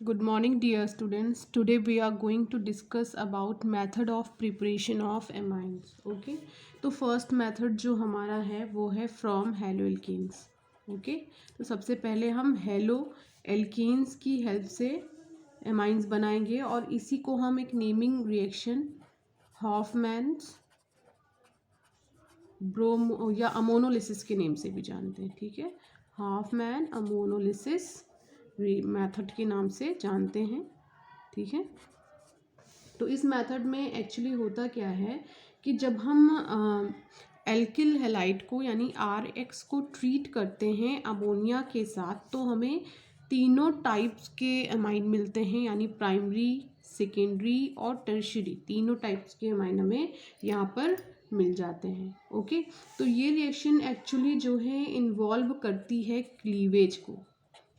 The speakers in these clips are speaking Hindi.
Good morning, dear students. Today we are going to discuss about method of preparation of amines. Okay, तो फर्स्ट मेथड जो हमारा है वो है फ्रॉम हेलो एल्केन्स. ओके, तो सबसे पहले हम हेलो एल्केन्स की हेल्प से एमाइंस बनाएंगे और इसी को हम एक नेमिंग रिएक्शन हॉफमैन्स ब्रोमो या अमोनोलिसिस के नेम से भी जानते हैं. ठीक है, हॉफमैन अमोनोलिसिस मेथड के नाम से जानते हैं. ठीक है, तो इस मेथड में एक्चुअली होता क्या है कि जब हम एल्किल हैलाइड को यानी RX को ट्रीट करते हैं अमोनिया के साथ तो हमें तीनों टाइप्स के अमाइन मिलते हैं, यानी प्राइमरी, सेकेंडरी और टर्शियरी तीनों टाइप्स के अमाइन हमें यहाँ पर मिल जाते हैं. ओके, तो ये रिएक्शन एक्चुअली जो है इन्वॉल्व करती है क्लीवेज को.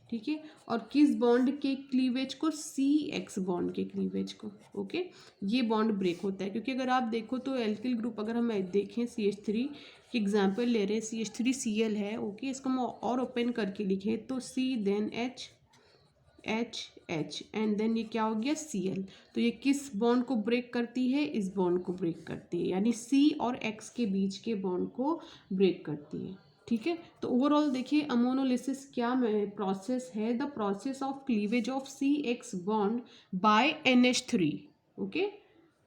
ठीक है, और किस बॉन्ड के क्लीवेज को? CX बॉन्ड के क्लीवेज को. ओके, ये बॉन्ड ब्रेक होता है क्योंकि अगर आप देखो तो एल्किल ग्रुप अगर हम देखें CH3 की एग्जांपल ले रहे हैं, CH3Cl है. ओके, इसको हम और ओपन करके लिखें तो C then H and then ये क्या हो गया Cl. तो ये किस बॉन्ड को ब्रेक करती है? इस बॉन्ड को ब्रेक करती है, यानी C और X के बीच के बॉन्ड को ब्रेक करती है. ठीक है, तो ओवरऑल देखिए अमोनोलिसिस क्या प्रोसेस है? The process of cleavage of CX bond by NH3. Okay,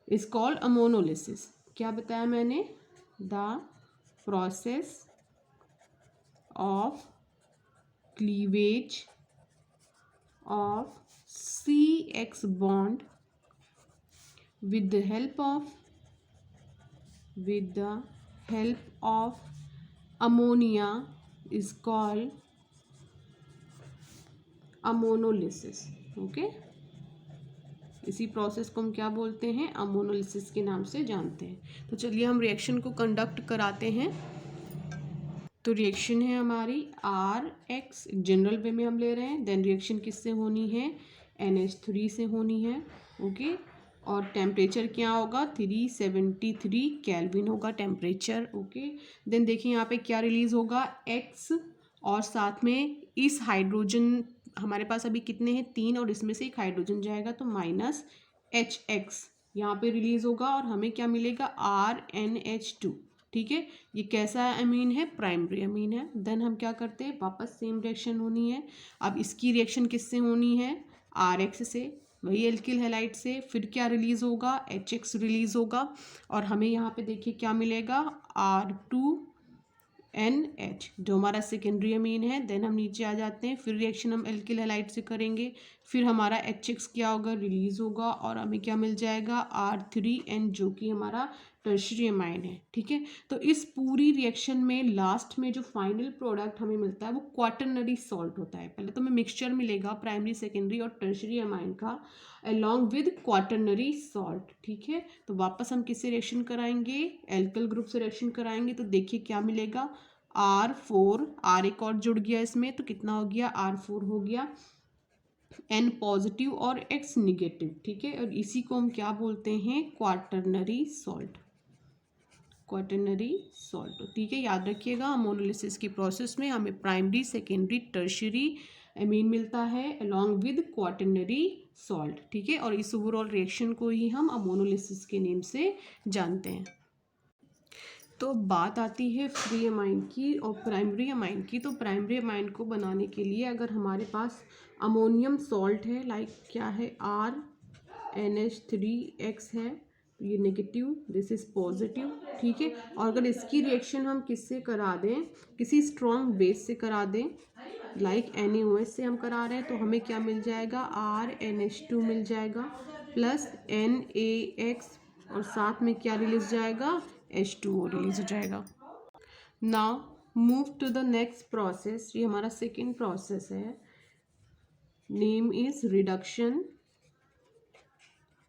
is called ammonolysis. क्या बताया मैंने? The process of cleavage of CX bond with the help of ammonia is called ammonolysis. Okay, इसी प्रोसेस को हम क्या बोलते हैं? अमोनोलिसिस के नाम से जानते हैं. तो चलिए हम रिएक्शन को कंडक्ट कराते हैं. तो रिएक्शन है हमारी RX, जनरल वे में हम ले रहे हैं. देन रिएक्शन किससे होनी है? NH3 से होनी है. ओके, और टेम्परेचर क्या होगा? 373 केल्विन होगा टेम्परेचर. ओके, देन देखिए यहाँ पे क्या रिलीज होगा? X, और साथ में इस हाइड्रोजन हमारे पास अभी कितने हैं? 3, और इसमें से एक हाइड्रोजन जाएगा तो -HX यहाँ पे रिलीज होगा और हमें क्या मिलेगा? RNH2. ठीक है, ये कैसा अमीन है? प्राइमरी अमीन है. देन हम क्या करते हैं? वापस सेम रिएक्शन होनी है. अब इसकी रिएक्शन किससे होनी है? RX से, वही एल्किल हैलाइड से. फिर क्या रिलीज होगा? HX रिलीज होगा और हमें यहाँ पे देखिए क्या मिलेगा? R2NH जो हमारा सेकेंडरी अमीन है. देन हम नीचे आ जाते हैं, फिर रिएक्शन हम एल्किल हैलाइड से करेंगे. फिर हमारा HX क्या होगा? रिलीज होगा और हमें क्या मिल जाएगा? R3N जो कि हमारा टर्शियरी अमाइन है. ठीक है, तो इस पूरी रिएक्शन में लास्ट में जो फाइनल प्रोडक्ट हमें मिलता है वो क्वाटरनरी सॉल्ट होता है. पहले तो हमें मिक्सचर मिलेगा प्राइमरी, सेकेंडरी और टर्शियरी अमाइन का अलॉन्ग विद क्वाटरनरी सॉल्ट. ठीक है, तो वापस हम किससे रिएक्शन कराएंगे? एल्किल ग्रुप से रिएक्शन कराएंगे. तो देखिए क्या मिलेगा? R4, R एक और जुड़ गया इसमें तो कितना हो गया? R4 हो गया. N पॉजिटिव और X निगेटिव. ठीक है, और इसी को हम क्या बोलते हैं? Quaternary salt. Quaternary salt. ठीक है, याद रखिएगा अमोनोलिसिस की प्रोसेस में हमें प्राइमरी, सेकेंडरी, टर्शियरी अमीन मिलता है अलॉन्ग विद क्वाटरनरी सॉल्ट. ठीक है, और इस ओवरऑल रिएक्शन को ही हम अमोनोलिसिस के नेम से जानते हैं. तो बात आती है फ्री अमाइन की और प्राइमरी अमाइन की. तो प्राइमरी अमाइन को बनाने के लिए अगर हमारे पास अमोनियम सॉल्ट है, लाइक क्या है? RNH3X है, ये नेगेटिव, दिस इज पॉजिटिव. ठीक है, और अगर इसकी रिएक्शन हम किससे करा दें? किसी स्ट्रॉन्ग बेस से करा दें, लाइक NaOH से हम करा रहे हैं तो हमें क्या मिल जाएगा? RNH2 मिल जाएगा प्लस NaX, और साथ में क्या रिलीज जाएगा? H2O रिलीज हो जाएगा. Now move to the next process. ये हमारा सेकेंड प्रोसेस है. Name is reduction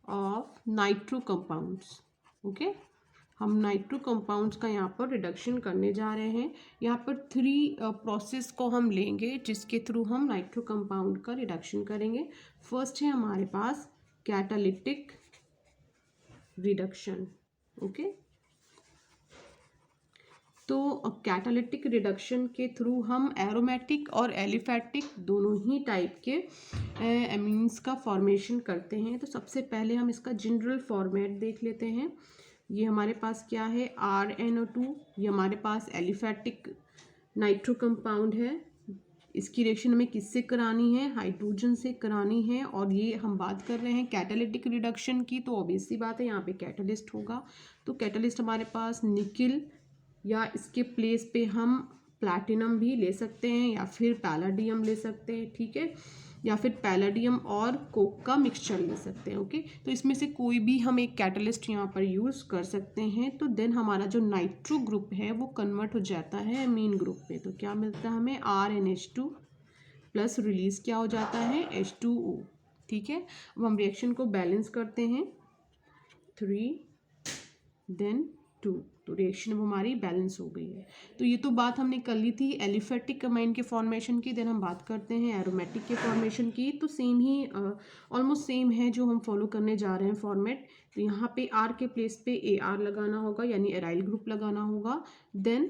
of nitro compounds. Okay, हम नाइट्रो कंपाउंड्स का यहाँ पर रिडक्शन करने जा रहे हैं. यहाँ पर 3 प्रोसेस को हम लेंगे जिसके थ्रू हम नाइट्रो कंपाउंड का रिडक्शन करेंगे. फर्स्ट है हमारे पास कैटालिटिक रिडक्शन. ओके, तो कैटालिटिक रिडक्शन के थ्रू हम एरोमेटिक और एलिफैटिक दोनों ही टाइप के एमीन्स का फॉर्मेशन करते हैं। तो सबसे पहले हम इसका जनरल फॉर्मेट देख लेते हैं। ये हमारे पास क्या है, RNO2, ये हमारे पास एलिफैटिक नाइट्रो कंपाउंड है। इसकी रिएक्शन हमें किससे करानी है, हाइड्रोजन से करानी है। और ये हम बात कर रहे हैं कैटालिटिक रिडक्शन की, तो ऑब्वियस सी बात है यहाँ पे कैटलिस्ट होगा। तो कैटलिस्ट हमारे पास निकिल, या इसके प्लेस पे हम प्लैटिनम भी ले सकते हैं, या फिर पैलाडियम ले सकते हैं, ठीक है, या फिर पैलाडियम और कोक का मिक्सचर ले सकते हैं। ओके, तो इसमें से कोई भी हम एक कैटलिस्ट यहाँ पर यूज़ कर सकते हैं। तो देन हमारा जो नाइट्रो ग्रुप है वो कन्वर्ट हो जाता है एमीन ग्रुप पे। तो क्या मिलता है हमें, RNH2 प्लस रिलीज क्या हो जाता है, H2O, ठीक है। अब हम रिएक्शन को बैलेंस करते हैं, 3 देन 2, तो रिएक्शन अब हमारी बैलेंस हो गई है। तो ये तो बात हमने कर ली थी एलिफेटिक अमाइन के फॉर्मेशन की। देन हम बात करते हैं एरोमेटिक के फॉर्मेशन की। तो सेम ही ऑलमोस्ट सेम है जो हम फॉलो करने जा रहे हैं फॉर्मेट। तो यहाँ पे R के प्लेस पे AR लगाना होगा, यानी एराइल ग्रुप लगाना होगा। देन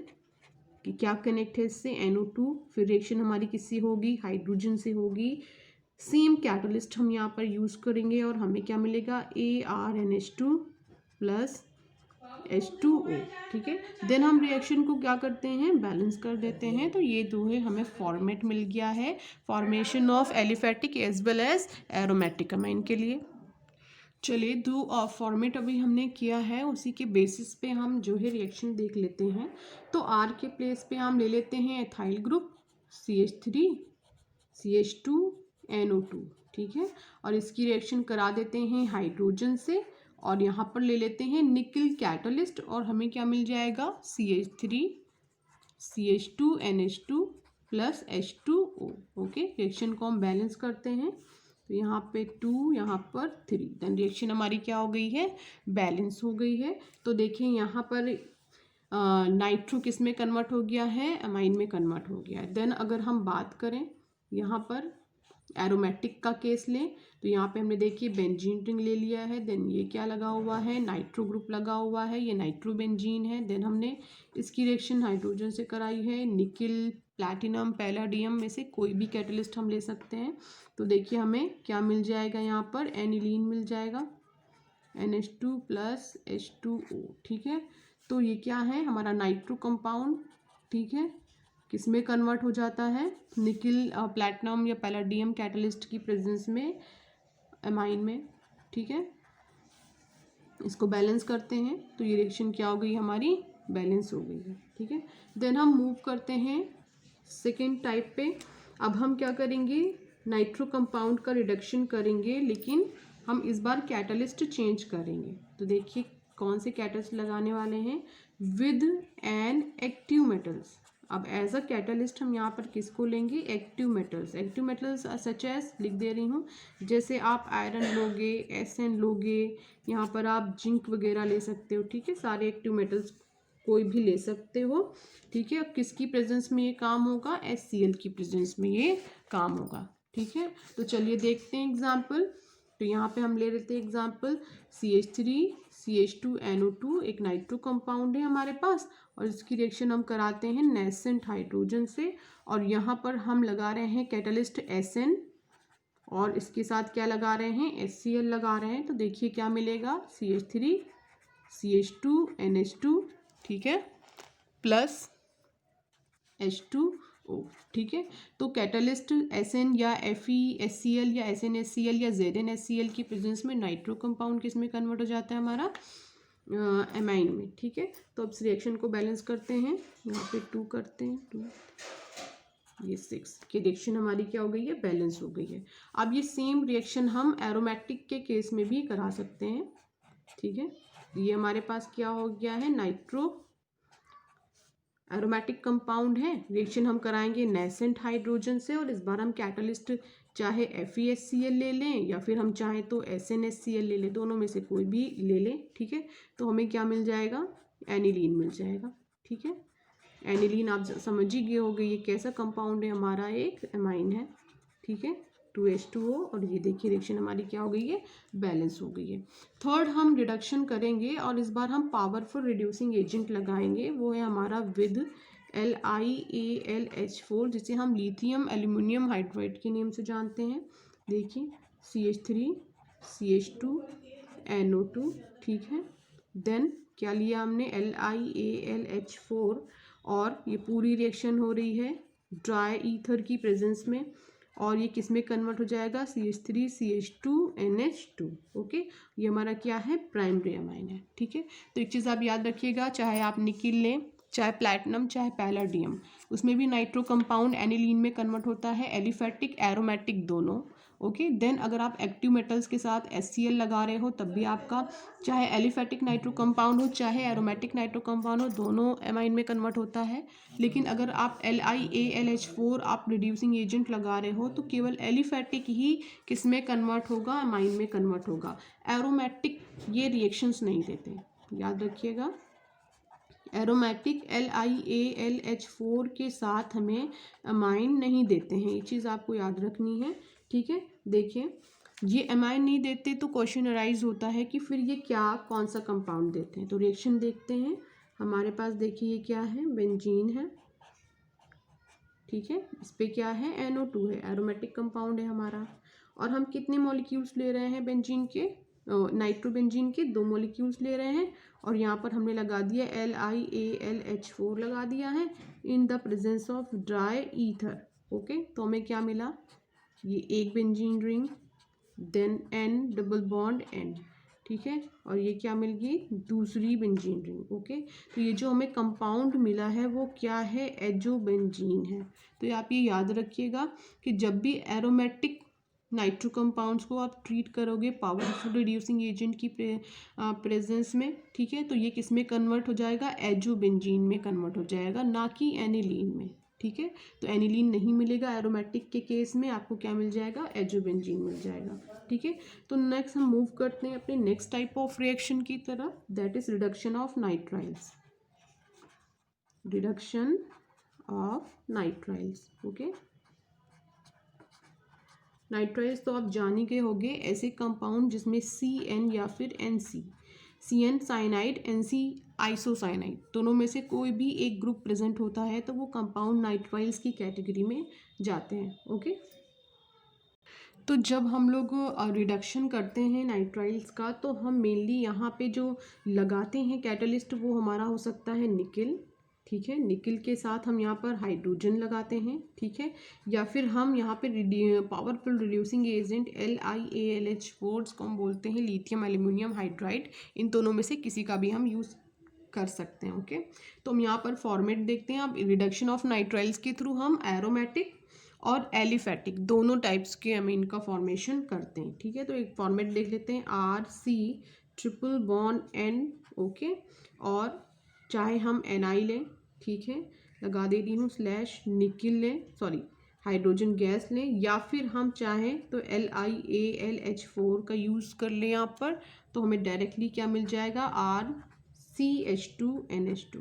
कि क्या कनेक्ट है इससे, NO2, फिर रिएक्शन हमारी किससे होगी, हाइड्रोजन से होगी। सेम कैटलिस्ट हम यहाँ पर यूज़ करेंगे और हमें क्या मिलेगा, ArNH2 प्लस H2O, ठीक है। देन हम रिएक्शन को क्या करते हैं, बैलेंस कर देते हैं। तो ये दो है, हमें फॉर्मेट मिल गया है formation of aliphatic as well as aromatic amine के लिए। चलिए, दो फॉर्मेट अभी हमने किया है, उसी के बेसिस पे हम जो है रिएक्शन देख लेते हैं। तो R के प्लेस पे हम ले लेते हैं ethyl group, CH3 CH2 NO2, ठीक है, और इसकी रिएक्शन करा देते हैं हाइड्रोजन से। और यहाँ पर ले लेते हैं निकिल कैटलिस्ट, और हमें क्या मिल जाएगा, CH3 CH2 NH2 plus H2O। Okay, reaction को हम बैलेंस करते हैं। तो यहाँ पे 2, यहाँ पर 3, देन रिएक्शन हमारी क्या हो गई है, बैलेंस हो गई है। तो देखें यहाँ पर नाइट्रो किस में कन्वर्ट हो गया है, अमाइन में कन्वर्ट हो गया है। देन अगर हम बात करें यहाँ पर एरोमेटिक का केस लें, तो यहाँ पे हमने देखिए बेंजीन रिंग ले लिया है। देन ये क्या लगा हुआ है, नाइट्रो ग्रुप लगा हुआ है, ये नाइट्रो बेंजीन है। देन हमने इसकी रिएक्शन हाइड्रोजन से कराई है, निकिल, प्लैटिनम, पैलाडियम में से कोई भी कैटलिस्ट हम ले सकते हैं। तो देखिए हमें क्या मिल जाएगा, यहाँ पर एनिलीन मिल जाएगा, NH2 प्लस H2O, ठीक है। तो ये क्या है, हमारा नाइट्रो कंपाउंड, ठीक है, किस में कन्वर्ट हो जाता है, निकिल, प्लैटिनम या पैलाडियम कैटलिस्ट की प्रेजेंस में, एमाइन में, ठीक है। इसको बैलेंस करते हैं, तो ये रिएक्शन क्या हो गई हमारी, बैलेंस हो गई है, ठीक है। देन हम मूव करते हैं सेकेंड टाइप पे। अब हम क्या करेंगे, नाइट्रो कंपाउंड का रिडक्शन करेंगे, लेकिन हम इस बार कैटलिस्ट चेंज करेंगे। तो देखिए कौन से कैटलिस्ट लगाने वाले हैं, विद एन एक्टिव मेटल्स। अब एज अ कैटलिस्ट हम यहाँ पर किसको लेंगे, active metals. Active metals such as लिख दे रही हूँ, जैसे आप आयरन लोगे, SN लोगे, यहाँ पर आप जिंक वगैरह ले सकते हो, ठीक है, सारे एक्टिव मेटल्स कोई भी ले सकते हो, ठीक है। अब किसकी प्रेजेंस में ये काम होगा, HCl की प्रेजेंस में ये काम होगा, ठीक है। तो चलिए देखते हैं एग्जाम्पल। तो यहाँ पे हम ले लेते हैं एग्जाम्पल, CH3 CH2 NO2 एक नाइट्रो कंपाउंड है हमारे पास, और इसकी रिएक्शन हम कराते हैं नेसेंट हाइड्रोजन से। और यहाँ पर हम लगा रहे हैं कैटलिस्ट SN, और इसके साथ क्या लगा रहे हैं, HCl लगा रहे हैं। तो देखिए क्या मिलेगा, CH3 CH2 NH2, ठीक है, प्लस H2O, ठीक है। तो कैटलिस्ट SN या FeSCl या SnSCl या ZnSCl की प्रेजेंस में नाइट्रो कंपाउंड किस में कन्वर्ट हो जाता है हमारा, एमाइन में, ठीक है। तो अब इस रिएक्शन को बैलेंस करते हैं, यहाँ पे 2 करते हैं, 2 ये 6 की रिएक्शन हमारी क्या हो गई है, बैलेंस हो गई है। अब ये सेम रिएक्शन हम एरोमेटिक के केस में भी करा सकते हैं, ठीक है। ये हमारे पास क्या हो गया है, नाइट्रो एरोमेटिक कंपाउंड है, रिएक्शन हम कराएंगे नेसेंट हाइड्रोजन से, और इस बार हम कैटलिस्ट चाहे FeSCl ले लें या फिर हम चाहें तो SnSCl ले लें, दोनों में से कोई भी ले लें, ठीक है। तो हमें क्या मिल जाएगा, एनिलीन मिल जाएगा, ठीक है। एनिलीन आप समझ ही गए होंगे ये कैसा कंपाउंड है, हमारा एक एमाइन है, ठीक है। 2H2O, और ये देखिए रिएक्शन हमारी क्या हो गई है, बैलेंस हो गई है। थर्ड हम रिडक्शन करेंगे और इस बार हम पावरफुल रिड्यूसिंग एजेंट लगाएंगे, वो है हमारा विद LiAlH4, जिसे हम लिथियम एल्यूमिनियम हाइड्राइड के नेम से जानते हैं। देखिए CH3 CH2 NO2, ठीक है। देन क्या लिया हमने, LiAlH4, और ये पूरी रिएक्शन हो रही है ड्राई ईथर की प्रेजेंस में, और ये किस में कन्वर्ट हो जाएगा, CH3 CH2 NH2। ओके, ये हमारा क्या है, प्राइमरी अमाइन है, ठीक है। तो एक चीज़ आप याद रखिएगा, चाहे आप निकिल लें, चाहे प्लैटिनम, चाहे पैलाडियम, उसमें भी नाइट्रो कंपाउंड एनिलीन में कन्वर्ट होता है, एलिफेटिक एरोमेटिक दोनों। ओके, देन अगर आप एक्टिव मेटल्स के साथ HCl लगा रहे हो तब भी आपका चाहे एलिफेटिक नाइट्रो कंपाउंड हो चाहे एरोमेटिक नाइट्रो कंपाउंड हो, दोनों एमाइन में कन्वर्ट होता है। लेकिन अगर आप LiAlH4 आप रिड्यूसिंग एजेंट लगा रहे हो तो केवल एलिफेटिक ही किस में कन्वर्ट होगा, अमाइन में कन्वर्ट होगा। एरोमेटिक ये रिएक्शंस नहीं देते, याद रखिएगा। एरोमेटिक LiAlH4 के साथ हमें अमाइन नहीं देते हैं, ये चीज़ आपको याद रखनी है, ठीक है। देखिए ये अमाइन नहीं देते तो क्वेश्चन अराइज होता है कि फिर ये क्या, कौन सा कंपाउंड देते हैं। तो रिएक्शन देखते हैं, हमारे पास देखिए ये क्या है, बेंजीन है, ठीक है। इस पे क्या है, NO2 है, एरोमेटिक कंपाउंड है हमारा। और हम कितने मॉलिक्यूल्स ले रहे हैं बेंजीन के, नाइट्रोबेंजीन के 2 मॉलिक्यूल्स ले रहे हैं, और यहाँ पर हमने लगा दिया LiAlH4 लगा दिया है in the presence of dry ether. Okay, तो हमें क्या मिला, ये एक benzene ring, then N double bond N, ठीक है, और ये क्या मिल गई, दूसरी बेंजीन रिंग। ओके, तो ये जो हमें कंपाउंड मिला है वो क्या है, एजोबेंजीन है। तो आप ये याद रखिएगा कि जब भी एरोमेटिक नाइट्रो कंपाउंड्स को आप ट्रीट करोगे पावरफुल रिड्यूसिंग एजेंट की प्रेजेंस में, ठीक है, तो ये किस में कन्वर्ट हो जाएगा, एजोबेंजीन में कन्वर्ट हो जाएगा, ना कि एनिलीन में, ठीक है। तो एनिलीन नहीं मिलेगा एरोमेटिक के केस में, आपको क्या मिल जाएगा, एजोबेंजीन मिल जाएगा, ठीक है। तो नेक्स्ट हम मूव करते हैं अपने नेक्स्ट टाइप ऑफ रिएक्शन की तरफ, that is reduction of nitriles. Reduction of nitriles, okay. Nitriles तो आप जान ही गए होंगे, ऐसे कंपाउंड जिसमें CN या फिर NC, CN cyanide, NC isocyanide, दोनों में से कोई भी एक ग्रुप प्रेजेंट होता है तो वो कंपाउंड नाइट्राइल्स की कैटेगरी में जाते हैं। ओके, तो जब हम लोग रिडक्शन करते हैं नाइट्राइल्स का तो हम मेनली यहाँ पे जो लगाते हैं कैटलिस्ट वो हमारा हो सकता है निकिल, ठीक है। निकिल के साथ हम यहाँ पर हाइड्रोजन लगाते हैं, ठीक है, या फिर हम यहाँ पे पावरफुल रिड्यूसिंग एजेंट LiAlH4 को हम बोलते हैं लिथियम एल्यूमिनियम हाइड्राइड, इन दोनों में से किसी का भी हम यूज़ कर सकते हैं। ओके, तो हम यहाँ पर फॉर्मेट देखते हैं। अब रिडक्शन ऑफ नाइट्राइल्स के थ्रू हम एरोमेटिक और एलिफेटिक दोनों टाइप्स के अमीन का फॉर्मेशन करते हैं, ठीक है। तो एक फॉर्मेट देख लेते हैं, RC triple bond N, okay, और चाहे हम Ni लें, ठीक है, लगा दे रही हूँ स्लैश, निकिल लें, सॉरी हाइड्रोजन गैस लें, या फिर हम चाहें तो LiAlH4 का यूज़ कर लें यहाँ पर, तो हमें डायरेक्टली क्या मिल जाएगा, RCH2NH2।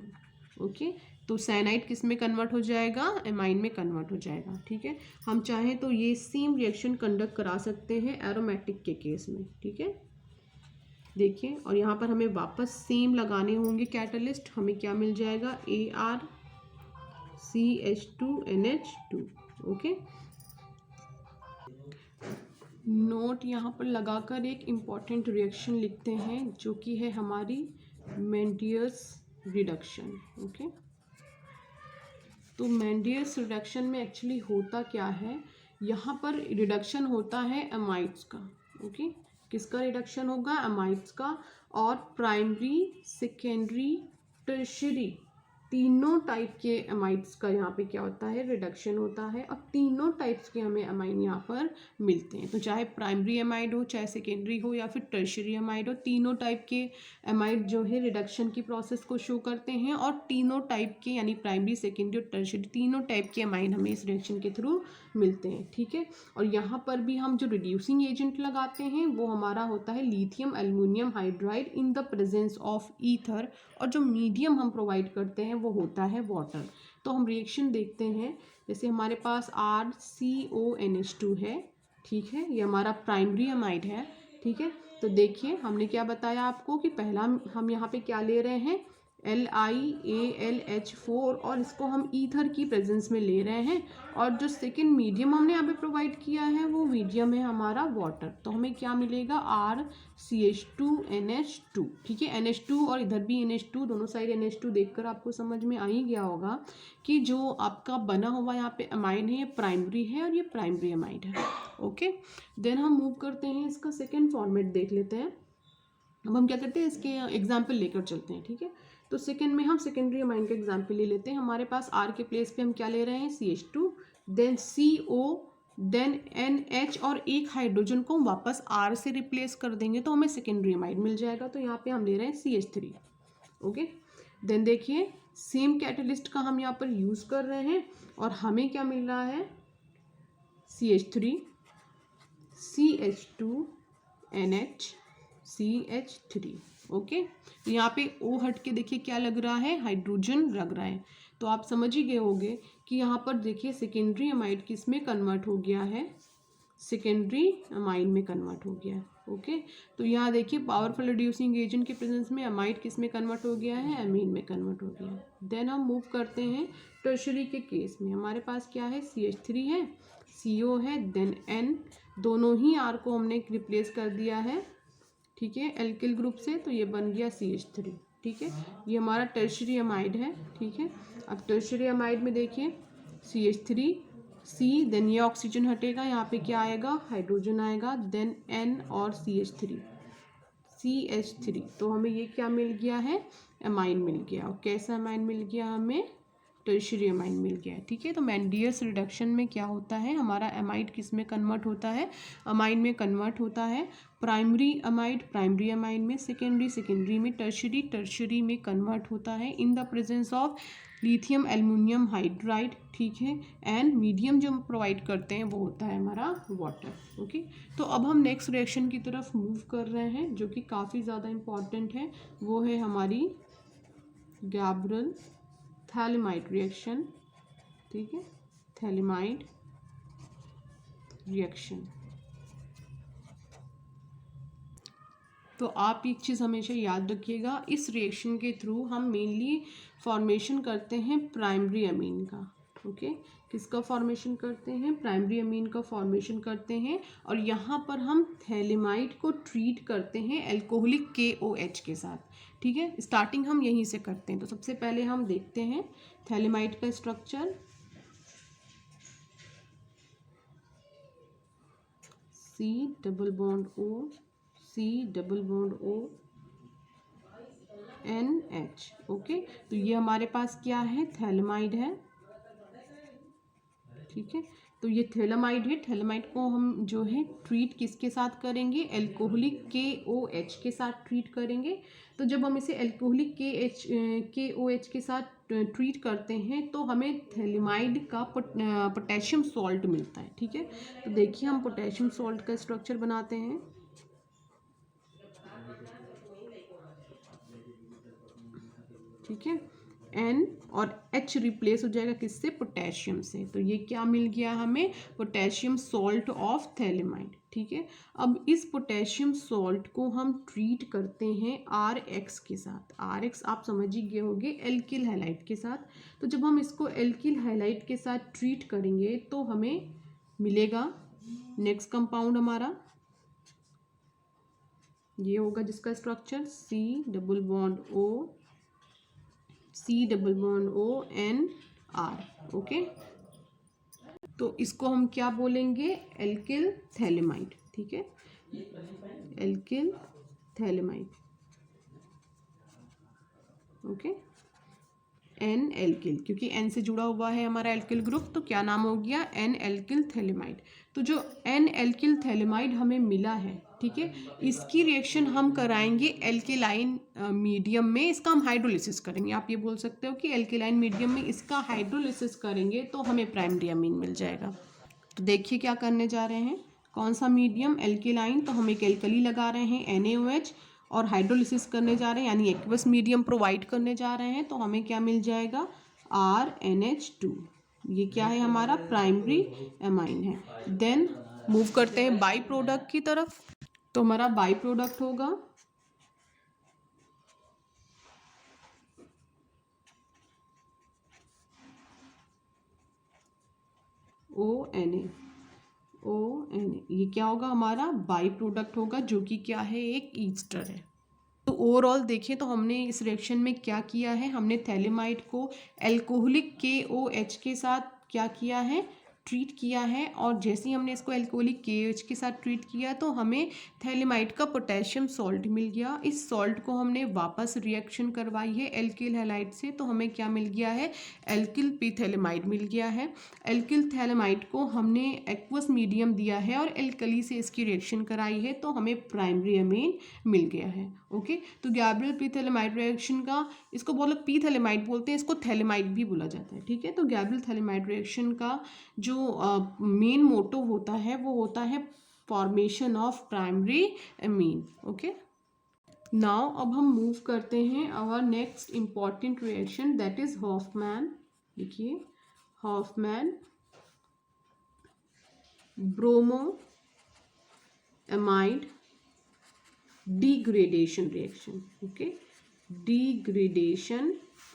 ओके, तो साइनाइड किस में कन्वर्ट हो जाएगा, एमाइन में कन्वर्ट हो जाएगा, ठीक है। हम चाहें तो ये सेम रिएक्शन कंडक्ट करा सकते हैं एरोमेटिक के केस में, ठीक है। देखिए, और यहाँ पर हमें वापस सेम लगाने होंगे कैटलिस्ट, हमें क्या मिल जाएगा, ArCH2NH2। ओके, नोट यहाँ पर लगाकर एक इम्पॉर्टेंट रिएक्शन लिखते हैं जो कि है हमारी मेंडियस रिडक्शन। ओके, तो मेंडियस रिडक्शन में एक्चुअली होता क्या है, यहाँ पर रिडक्शन होता है अमाइड्स का। ओके, किसका रिडक्शन होगा, अमाइड्स का, और प्राइमरी, सेकेंडरी, टर्शियरी तीनों टाइप के अमाइड्स का यहाँ पे क्या होता है, रिडक्शन होता है, और तीनों टाइप्स के हमें अमाइन यहाँ पर मिलते हैं। तो चाहे प्राइमरी अमाइड हो, चाहे सेकेंडरी हो, या फिर टर्शियरी अमाइड हो, तीनों टाइप के अमाइड जो है रिडक्शन की प्रोसेस को शो करते हैं, और तीनों टाइप के यानी प्राइमरी, सेकेंडरी और टर्शियरी तीनों टाइप के अमाइन हमें इस रिएक्शन के थ्रू मिलते हैं, ठीक है। और यहाँ पर भी हम जो रिड्यूसिंग एजेंट लगाते हैं वो हमारा होता है lithium aluminium hydride in the presence of ether, और जो मीडियम हम प्रोवाइड करते हैं वो होता है वाटर। तो हम रिएक्शन देखते हैं, जैसे हमारे पास RCONH2 है, ठीक है, ये हमारा प्राइमरी अमाइड है। ठीक है, तो देखिए हमने क्या बताया आपको कि पहला हम यहाँ पे क्या ले रहे हैं, LiAlH4, और इसको हम ईथर की प्रेजेंस में ले रहे हैं। और जो सेकेंड मीडियम हमने यहाँ पे प्रोवाइड किया है वो मीडियम है हमारा वाटर। तो हमें क्या मिलेगा, RCH2NH2। ठीक है, NH2 और इधर भी NH2, दोनों साइड NH2 देखकर आपको समझ में आ ही गया होगा कि जो आपका बना हुआ यहाँ पे अमाइड है ये प्राइमरी है और ये प्राइमरी अमाइड है। ओके, देन हम मूव करते हैं, इसका सेकेंड फॉर्मेट देख लेते हैं। अब हम क्या करते हैं, इसके एग्जाम्पल लेकर चलते हैं। ठीक है, तो सेकेंड में हम सेकेंडरी अमाइन का एग्जाम्पल ले लेते हैं। हमारे पास R के प्लेस पे हम क्या ले रहे हैं, CH2, then CO, then NH, और एक हाइड्रोजन को हम वापस R से रिप्लेस कर देंगे तो हमें सेकेंडरी अमाइड मिल जाएगा। तो यहाँ पे हम ले रहे हैं CH3। ओके, देन देखिए सेम कैटलिस्ट का हम यहाँ पर यूज़ कर रहे हैं और हमें क्या मिल रहा है, CH3, CH2, NH, CH3। Okay, तो यहाँ पे O हट के देखिए क्या लग रहा है, हाइड्रोजन लग रहा है। तो आप समझ ही गए होंगे कि यहाँ पर देखिए सेकेंडरी अमाइड किस में कन्वर्ट हो गया है, सेकेंडरी अमाइड में कन्वर्ट हो गया है। ओके, तो यहाँ देखिए पावरफुल रिड्यूसिंग एजेंट के प्रेजेंस में अमाइड किस में कन्वर्ट हो गया है, एमीन में कन्वर्ट हो गया है। देन हम मूव करते हैं टर्शरी के केस में। हमारे पास क्या है, CH3 है, CO है, देन N, दोनों ही R को हमने रिप्लेस कर दिया है। ठीक है, एल्किल ग्रुप से, तो ये बन गया CH3। ठीक है, ये हमारा टर्शरी अमाइड है। ठीक है, अब टर्शरी अमाइड में देखिए CH3, C, देन ये ऑक्सीजन हटेगा, यहाँ पे क्या आएगा, हाइड्रोजन आएगा, देन N और CH3, CH3। तो हमें ये क्या मिल गया है, अमाइन मिल गया। और कैसा अमाइन मिल गया, हमें टर्शरी अमाइन मिल गया है। ठीक है, तो मेंडियस रिडक्शन में क्या होता है, हमारा अमाइड किस में कन्वर्ट होता है, अमाइन में कन्वर्ट होता है। प्राइमरी अमाइड प्राइमरी अमाइन में, सेकेंडरी सेकेंडरी में, टर्शरी टर्शरी में कन्वर्ट होता है in the presence of lithium aluminium hydride. ठीक है, एंड मीडियम जो हम प्रोवाइड करते हैं वो होता है हमारा वाटर। ओके, तो अब हम नेक्स्ट रिएक्शन की तरफ मूव कर रहे हैं जो कि काफ़ी ज़्यादा इम्पॉर्टेंट है, वो है हमारी गैब्रल थैलेमाइड रिएक्शन। ठीक है, थैलेमाइड रिएक्शन। तो आप एक चीज़ हमेशा याद रखिएगा, इस रिएक्शन के थ्रू हम मेनली फॉर्मेशन करते हैं प्राइमरी अमीन का। ओके, किसका फॉर्मेशन करते हैं, प्राइमरी अमीन का फॉर्मेशन करते हैं। और यहाँ पर हम थैलेमाइड को ट्रीट करते हैं एल्कोहलिक KOH के साथ। ठीक है, स्टार्टिंग हम यहीं से करते हैं। तो सबसे पहले हम देखते हैं थैलेमाइड का structure, C double bond O, C double bond O, NH। Okay, तो ये हमारे पास क्या है, थैलेमाइड है। ठीक है, तो ये थैलेमाइड है। थैलेमाइड को हम जो है ट्रीट किसके साथ करेंगे, एल्कोहलिक KOH के साथ ट्रीट करेंगे। तो जब हम इसे एल्कोहलिक KOH के साथ ट्रीट करते हैं तो हमें थैलेमाइड का पोटेशियम सॉल्ट मिलता है। ठीक है, तो देखिए हम पोटेशियम सॉल्ट का स्ट्रक्चर बनाते हैं। ठीक है, N और H रिप्लेस हो जाएगा किससे, पोटेशियम से। तो ये क्या मिल गया हमें, पोटेशियम सॉल्ट ऑफ थैलेमाइड। ठीक है, अब इस पोटेशियम सॉल्ट को हम ट्रीट करते हैं RX के साथ। RX आप समझ ही गए होंगे, एल्किल हैलाइड के साथ। तो जब हम इसको एल्किल हैलाइड के साथ ट्रीट करेंगे तो हमें मिलेगा नेक्स्ट कंपाउंड हमारा, ये होगा जिसका structure C double bond O, C double bond O, N R। Okay, तो इसको हम क्या बोलेंगे, एल्किल थैलेमाइड। ठीक है, alkyl phthalimide. Okay, N alkyl, क्योंकि N से जुड़ा हुआ है हमारा एल्किल ग्रुप, तो क्या नाम हो गया, N एल्किल थैलेमाइड। तो जो N एल्किल थैलेमाइड हमें मिला है, ठीक है, इसकी रिएक्शन हम कराएंगे एल्केलाइन मीडियम में। इसका हम हाइड्रोलिसिस करेंगे। आप ये बोल सकते हो कि एल्केलाइन मीडियम में इसका हाइड्रोलिसिस करेंगे तो हमें प्राइमरी अमीन मिल जाएगा। तो देखिए क्या करने जा रहे हैं, कौन सा मीडियम, एल्केलाइन। तो हम एक एल्कली लगा रहे हैं NaOH और हाइड्रोलिसिस करने जा रहे हैं, यानी एक्वस मीडियम प्रोवाइड करने जा रहे हैं। तो हमें क्या मिल जाएगा, RNH2। ये क्या है, हमारा प्राइमरी अमाइन है। देन मूव करते हैं बाई प्रोडक्ट की तरफ। तो हमारा बाई प्रोडक्ट होगा ONA। ये क्या होगा, हमारा बाई प्रोडक्ट होगा, जो कि क्या है, एक ईस्टर है। तो ओवरऑल देखें तो हमने इस रिएक्शन में क्या किया है, हमने थैलेमाइड को एल्कोहलिक KOH के साथ क्या किया है, ट्रीट किया है। और जैसे ही हमने इसको एल्कोहलिक KOH के साथ ट्रीट किया तो हमें थैलेमाइड का पोटेशियम सॉल्ट मिल गया। इस सॉल्ट को हमने वापस रिएक्शन करवाई है एल्किल हैलाइड से, तो हमें क्या मिल गया है, एल्किल पी थैलेमाइड मिल गया है। एल्किल थैलेमाइड को हमने एक्वस मीडियम दिया है और एल्कली से इसकी रिएक्शन कराई है, तो हमें प्राइमरी अमीन मिल गया है। ओके, तो गैब्रियल पी थैलेमाइड रिएक्शन का, इसको बोलो पी थैलेमाइड बोलते हैं, इसको थैलेमाइड भी बोला जाता है। ठीक है, तो गैब्रियल थैलेमाइड रिएक्शन का जो मेन मोटो होता है वो होता है formation of primary amine. Okay, now अब हम मूव करते हैं our next important reaction, that is Hofmann. देखिए, Hofmann bromo amide degradation reaction. Okay, degradation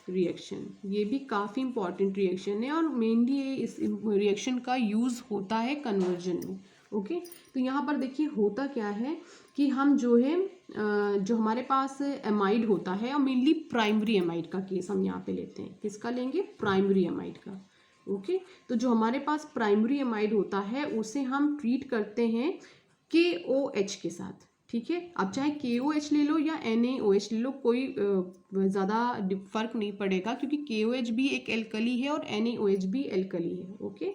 reaction, ये भी काफ़ी इंपॉर्टेंट रिएक्शन है और मेनली इस रिएक्शन का यूज़ होता है कन्वर्जन में। ओके, तो यहाँ पर देखिए होता क्या है कि हम जो है जो हमारे पास एमाइड होता है, और मेनली प्राइमरी एमाइड का केस हम यहाँ पे लेते हैं। किसका लेंगे, प्राइमरी एमाइड का। ओके, तो जो हमारे पास प्राइमरी एमाइड होता है उसे हम ट्रीट करते हैं KOH के साथ। ठीक है, अब चाहे KOH ले लो या NaOH ले लो, कोई ज़्यादा फर्क नहीं पड़ेगा, क्योंकि KOH भी एक एल्कली है और NaOH भी एल्कली है। ओके,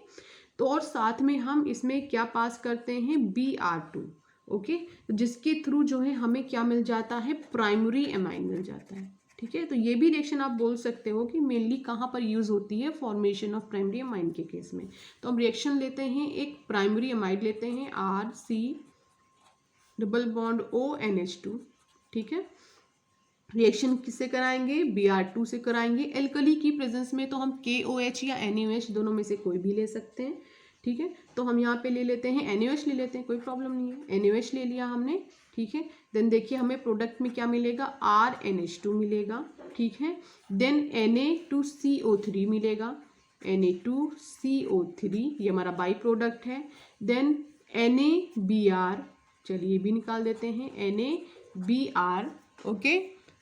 तो और साथ में हम इसमें क्या पास करते हैं, Br2। ओके, जिसके थ्रू जो है हमें क्या मिल जाता है, प्राइमरी एमाइन मिल जाता है। ठीक है, तो ये भी रिएक्शन आप बोल सकते हो कि मेनली कहाँ पर यूज होती है, फॉर्मेशन ऑफ प्राइमरी एमाइन के केस में। तो हम रिएक्शन लेते हैं, एक प्राइमरी एमाइड लेते हैं RC डबल बॉन्ड ONH2। ठीक है, रिएक्शन किससे कराएंगे, Br2 से कराएंगे। एल्कली की प्रेजेंस में तो हम KOH या NaOH दोनों में से कोई भी ले सकते हैं। ठीक है, तो हम यहाँ पे ले लेते हैं NaOH ले लेते हैं, कोई प्रॉब्लम नहीं है, NaOH ले लिया हमने। ठीक है, देन देखिए हमें प्रोडक्ट में क्या मिलेगा, RNH2 मिलेगा। ठीक है, देन Na2CO3 मिलेगा, Na2CO3 ये हमारा बाई प्रोडक्ट है। देन NaBr, चलिए ये भी निकाल देते हैं, NaBr। ओके,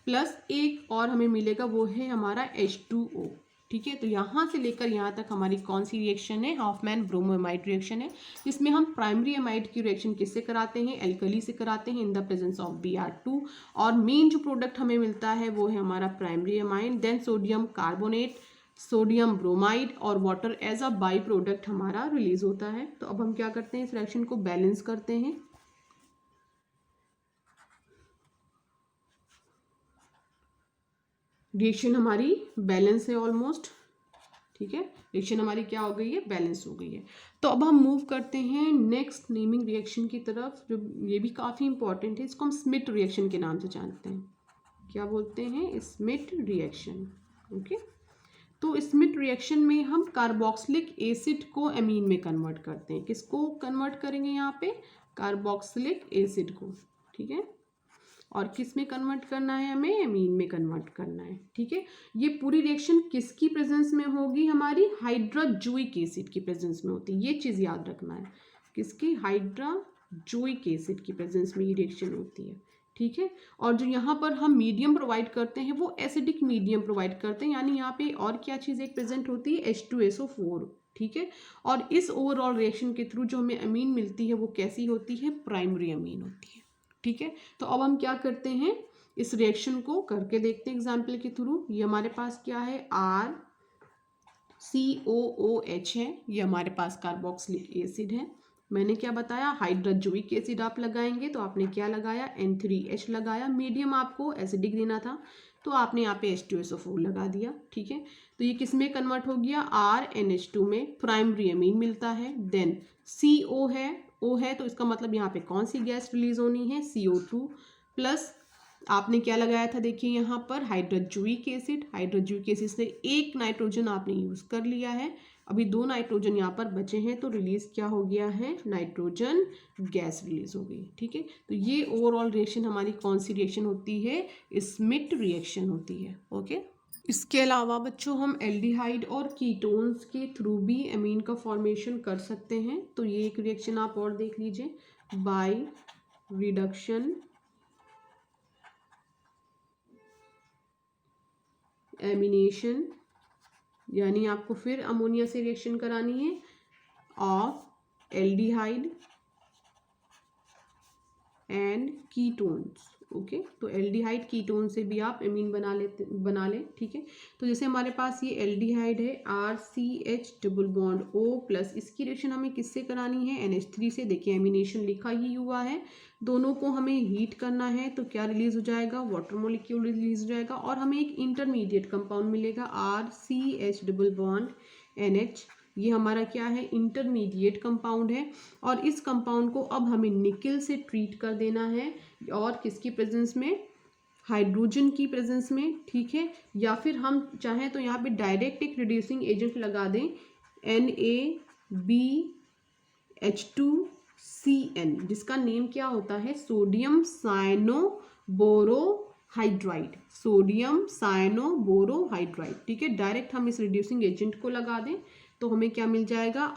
प्लस एक और हमें मिलेगा, वो है हमारा H2O। ठीक है, तो यहाँ से लेकर यहाँ तक हमारी कौन सी रिएक्शन है, हॉफमैन ब्रोमो एमाइड रिएक्शन है, जिसमें हम प्राइमरी एमाइड की रिएक्शन किससे कराते हैं, एल्कली से कराते हैं इन द प्रेजेंस ऑफ Br2। और मेन जो प्रोडक्ट हमें मिलता है वो है हमारा primary amine, then sodium carbonate, sodium bromide और water as a by product हमारा रिलीज होता है। तो अब हम क्या करते हैं, इस रिएक्शन को बैलेंस करते हैं। रिएक्शन हमारी बैलेंस है ऑलमोस्ट। ठीक है, रिएक्शन हमारी क्या हो गई है, बैलेंस हो गई है। तो अब हम मूव करते हैं नेक्स्ट नेमिंग रिएक्शन की तरफ, जो ये भी काफ़ी इंपॉर्टेंट है। इसको हम स्मिट रिएक्शन के नाम से जानते हैं। क्या बोलते हैं, स्मिट रिएक्शन। ओके, तो स्मिट रिएक्शन में हम कार्बोक्सिलिक एसिड को एमीन में कन्वर्ट करते हैं। किसको कन्वर्ट करेंगे यहाँ पे, कार्बोक्सिलिक एसिड को। ठीक है, और किस में कन्वर्ट करना है, हमें एमीन में कन्वर्ट करना है। ठीक है, ये पूरी रिएक्शन किसकी प्रेजेंस में होगी, हमारी हाइड्रोजोइक एसिड की प्रेजेंस में होती है। ये चीज़ याद रखना है, किसकी, हाइड्रोजोइक एसिड की प्रेजेंस में ये रिएक्शन होती है। ठीक है, और जो यहाँ पर हम मीडियम प्रोवाइड करते हैं वो एसिडिक मीडियम प्रोवाइड करते हैं, यानी यहाँ पे और क्या चीज़ एक प्रेजेंट होती है, H2SO4। ठीक है, और इस ओवरऑल रिएक्शन के थ्रू जो हमें अमीन मिलती है वो कैसी होती है, प्राइमरी अमीन होती है। ठीक है, तो अब हम क्या करते हैं, इस रिएक्शन को करके देखते हैं एग्जाम्पल के थ्रू। ये हमारे पास क्या है, RCOOH है, ये हमारे पास कार्बोक्सिलिक एसिड है। मैंने क्या बताया, हाइड्रोजोइक एसिड आप लगाएंगे तो आपने क्या लगाया, N3H लगाया। मीडियम आपको एसिडिक देना था तो आपने यहाँ पे H2SO4 लगा दिया। ठीक है, तो ये किस में कन्वर्ट हो गया, RNH2 में, प्राइमरी अमीन मिलता है। देन CO है, O है, तो इसका मतलब यहाँ पे कौन सी गैस रिलीज होनी है, CO2 प्लस आपने क्या लगाया था, देखिए यहाँ पर हाइड्रोजोइक एसिड। हाइड्रोजोइक एसिड से एक नाइट्रोजन आपने यूज कर लिया है। अभी 2 नाइट्रोजन यहाँ पर बचे हैं, तो रिलीज क्या हो गया है, नाइट्रोजन गैस रिलीज हो गई। ठीक है, तो ये ओवरऑल रिएक्शन हमारी कौन सी रिएक्शन होती है, स्मिट रिएक्शन होती है। ओके, इसके अलावा बच्चों हम एल्डिहाइड और कीटोन्स के थ्रू भी अमीन का फॉर्मेशन कर सकते हैं। तो ये एक रिएक्शन आप और देख लीजिए, बाय रिडक्शन एमिनेशन, यानी आपको फिर अमोनिया से रिएक्शन करानी है of aldehyde and ketones. Okay, तो एल्डिहाइड कीटोन से भी आप एमीन बना लें। ठीक है, तो जैसे हमारे पास ये एल्डिहाइड है RCH double bond O plus, इसकी रिएक्शन हमें किससे करानी है, NH3 से। देखिए एमिनेशन लिखा ही हुआ है, दोनों को हमें हीट करना है, तो क्या रिलीज हो जाएगा, वाटर मॉलिक्यूल रिलीज हो जाएगा और हमें एक इंटरमीडिएट कंपाउंड मिलेगा RCH डबल बॉन्ड NH। ये हमारा क्या है, इंटरमीडिएट कंपाउंड है और इस कंपाउंड को अब हमें निकल से ट्रीट कर देना है, और किसकी प्रेजेंस में, हाइड्रोजन की प्रेजेंस में। ठीक है, या फिर हम चाहें तो यहाँ पे डायरेक्ट एक रिड्यूसिंग एजेंट लगा दें, NaBH2CN, जिसका नेम क्या होता है, सोडियम साइनोबोरोहाइड्राइड, सोडियम साइनोबोरोहाइड्राइड। ठीक है, डायरेक्ट हम इस रिड्यूसिंग एजेंट को लगा दें तो हमें क्या मिल जाएगा,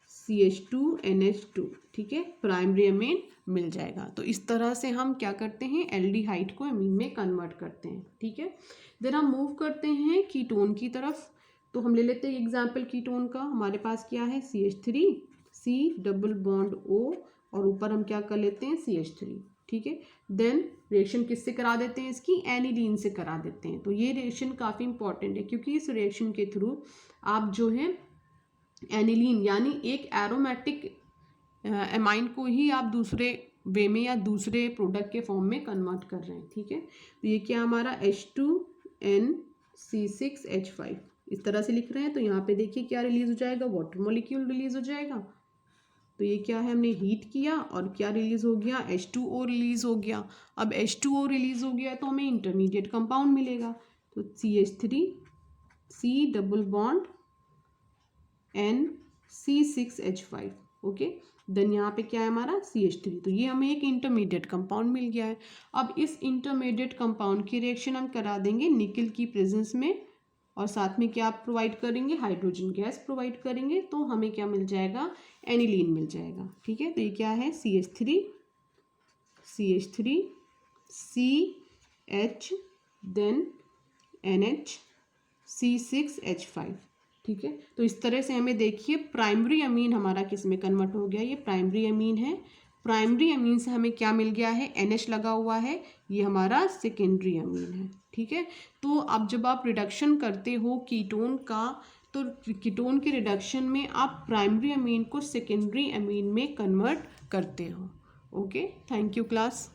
RCH2NH2। ठीक है, प्राइमरी अमीन मिल जाएगा। तो इस तरह से हम क्या करते हैं, एल्डिहाइड को अमीन में कन्वर्ट करते हैं। ठीक है, देन हम मूव करते हैं कीटोन की तरफ। तो हम ले लेते हैं एग्जाम्पल कीटोन का। हमारे पास क्या है, CH3 C double bond O और ऊपर हम क्या कर लेते हैं, CH3। ठीक है, देन रिएक्शन किससे करा देते हैं, इसकी एनिलीन से करा देते हैं। तो ये रिएक्शन काफ़ी इंपॉर्टेंट है, क्योंकि इस रिएक्शन के थ्रू आप जो है एनिलीन यानी एक एरोमेटिक एमाइन को ही आप दूसरे वे में या दूसरे प्रोडक्ट के फॉर्म में कन्वर्ट कर रहे हैं। ठीक है, तो ये क्या हमारा H2NC6H5 इस तरह से लिख रहे हैं। तो यहाँ पे देखिए क्या रिलीज हो जाएगा, वाटर मॉलिक्यूल रिलीज हो जाएगा। तो ये क्या है, हमने हीट किया और क्या रिलीज हो गया, H2O रिलीज हो गया। अब H2O रिलीज हो गया तो हमें इंटरमीडिएट कंपाउंड मिलेगा, तो CH3 C double bond NC6H5। Okay, then यहाँ पे क्या है हमारा CH3, तो ये हमें एक इंटरमीडिएट कंपाउंड मिल गया है। अब इस इंटरमीडिएट कंपाउंड की रिएक्शन हम करा देंगे निकल की प्रेजेंस में, और साथ में क्या प्रोवाइड करेंगे, हाइड्रोजन गैस प्रोवाइड करेंगे, तो हमें क्या मिल जाएगा, एनिलीन मिल जाएगा। ठीक है, तो ये क्या है, CH3 CH then NH C6H5। ठीक है, तो इस तरह से हमें देखिए प्राइमरी अमीन हमारा किस में कन्वर्ट हो गया, ये प्राइमरी अमीन है। प्राइमरी अमीन से हमें क्या मिल गया है, NH लगा हुआ है, ये हमारा सेकेंडरी अमीन है। ठीक है, तो अब जब आप रिडक्शन करते हो कीटोन का, तो कीटोन के रिडक्शन में आप प्राइमरी अमीन को सेकेंडरी अमीन में कन्वर्ट करते हो। Okay, thank you class.